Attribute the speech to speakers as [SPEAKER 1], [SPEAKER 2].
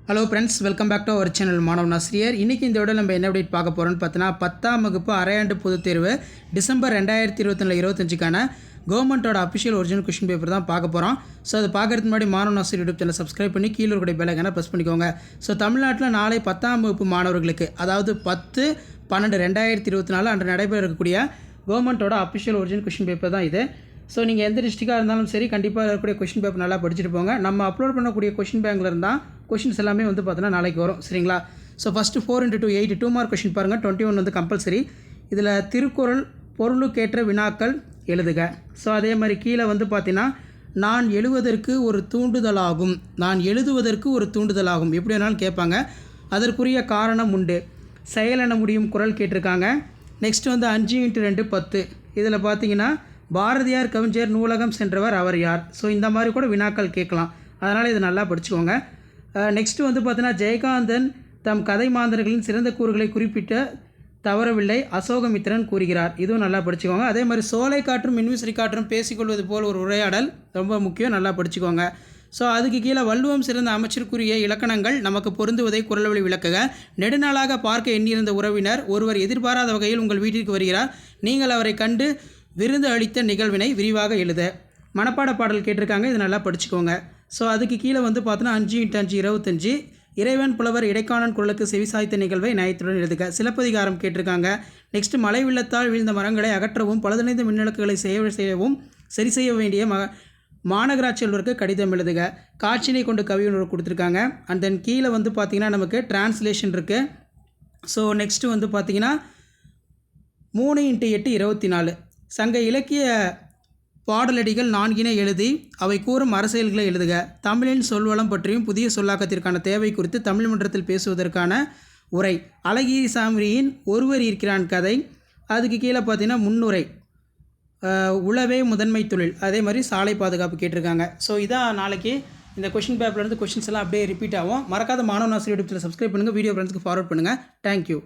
[SPEAKER 1] Hello friends, welcome back to our channel மாணவன் ஆசிரியர். இன்றைக்கி இந்த விட நம்ம என்ன அப்டேட் பார்க்க போகிறோம்னு பார்த்தீங்கன்னா 10ஆம் வகுப்பு அரையாண்டு பொதுத் தேர்வு டிசம்பர் 2024-25க்கான கவர்மெண்ட்டோட அஃபிஷியல் ஒரிஜினல் கொஷின் பேப்பர் தான் பார்க்க போகிறோம். ஸோ அது பார்க்குறதுக்கு முன்னாடி மாணவன் ஆசிரியர் யூடியூப் சேனல் சப்ஸ்கிரைப் பண்ணி கீழே இருக்கிற பெல் ஐகானை ப்ரெஸ் பண்ணிக்கோங்க. ஸோ தமிழ்நாட்டில் நாளை 10ஆம் வகுப்பு மாணவர்களுக்கு, அதாவது 10/12/2024 அன்று நடைபெற இருக்கக்கூடிய கவர்மெண்ட்டோட அஃபிஷியல் ஒரிஜினல் கொஷின் பேப்பர் தான் இது. ஸோ நீங்கள் எந்த டிஸ்ட்ரிக்டாக இருந்தாலும் சரி, கண்டிப்பாக இருக்கக்கூடிய கொஷின் பேப்பர் நல்லா படிச்சுட்டு போங்க. நம்ம அப்லோட் பண்ணக்கூடிய கொஷின் பேங்கில் இருந்தால் கொஷின்ஸ் எல்லாமே வந்து பார்த்தீங்கன்னா நாளைக்கு வரும், சரிங்களா? So first 4x2 8 2 mark question பாருங்கள். 21 வந்து கம்பல்சரி. இதில் திருக்குறள் பொருளுக்கேற்ற வினாக்கள் எழுதுக. ஸோ அதே மாதிரி கீழே வந்து பார்த்தீங்கன்னா நான் எழுதுவதற்கு ஒரு தூண்டுதலாகும் எப்படி வேணாலும் கேட்பாங்க. அதற்குரிய காரணம் உண்டு. செயலென முடியும் குறள் கேட்டிருக்காங்க. நெக்ஸ்ட் வந்து 5x2 10. இதில் பார்த்தீங்கன்னா பாரதியார் கவிஞர் நூலகம் சென்றவர் அவர் யார்? ஸோ இந்த மாதிரி கூட வினாக்கள் கேட்கலாம், அதனால் இது நல்லா படிச்சுக்கோங்க. நெக்ஸ்ட்டு வந்து பார்த்தீங்கன்னா ஜெயகாந்தன் தம் கதை மாந்தர்களின் சிறந்த கூறுகளை குறிப்பிட்ட தவறவில்லை அசோகமித்திரன் கூறுகிறார். இதுவும் நல்லா படிச்சுக்கோங்க. அதே மாதிரி சோலை காற்றும் மின்விசிறி காற்றும் பேசிக்கொள்வது போல் ஒரு உரையாடல் ரொம்ப முக்கியம், நல்லா படிச்சுக்கோங்க. ஸோ அதுக்கு கீழே வள்ளுவம் சிறந்த அமைச்சருக்குரிய இலக்கணங்கள் நமக்கு பொருந்துவதை குறள் வழி விளக்குக. நெடுநாளாக பார்க்க எண்ணியிருந்த உறவினர் ஒருவர் எதிர்பாராத வகையில் உங்கள் வீட்டிற்கு வருகிறார். நீங்கள் அவரை கண்டு விருந்து அளித்த நிகழ்வினை விரிவாக எழுத. மனப்பாட பாடல் கேட்டிருக்காங்க, இது நல்லா படிச்சுக்கோங்க. ஸோ அதுக்கு கீழே வந்து பார்த்தோன்னா 5x5 25. இறைவன் புலவர் இடைக்காணன் குரலுக்கு செவிசாய்த்த நிகழ்வை நயத்துடன் எழுதுக. சிலப்பதிகாரம் கேட்டிருக்காங்க. நெக்ஸ்ட் மழை வெள்ளத்தால் வீழ்ந்த மரங்களை அகற்றவும் பழுதடைந்த மின்விளக்குகளை செய்யவும் சரி செய்ய வேண்டிய மாநகராட்சி அலுவலருக்கு கடிதம் எழுதுக. காட்சினை கொண்டு கவியுணர்வு கொடுத்துருக்காங்க. அண்ட் தென் கீழே வந்து பார்த்திங்கன்னா நமக்கு டிரான்ஸ்லேஷன் இருக்குது. ஸோ நெக்ஸ்ட்டு வந்து பார்த்திங்கன்னா 3x8 24. சங்க இலக்கிய பாடலடிகள் 4 எழுதி அவை கூறும் அரசியல்களை எழுதுக. தமிழின் சொல்வளம் பற்றியும் புதிய சொல்லாக்கத்திற்கான தேவை குறித்து தமிழ் மன்றத்தில் பேசுவதற்கான உரை. அழகிரி சாமியின் ஒருவர் இருக்கிறான் கதை. அதுக்கு கீழே பார்த்தீங்கன்னா முன்னுரை, உளவே முதன்மை தொழில், அதே மாதிரி சாலை பாதுகாப்பு கேட்டிருக்காங்க. ஸோ இதான் நாளைக்கு இந்த கொஷின் பேப்பர்லேருந்து கொஷின்ஸ் எல்லாம் அப்படியே ரிப்பீட் ஆகும். மறக்காத மாணவன் ஆசிரியர் யூடியூப் சேனல் சப்ஸ்கிரைப் பண்ணுங்கள், வீடியோ ஃப்ரெண்ட்ஸ்க்கு ஃபார்வர்ட் பண்ணுங்கள். தேங்க்யூ.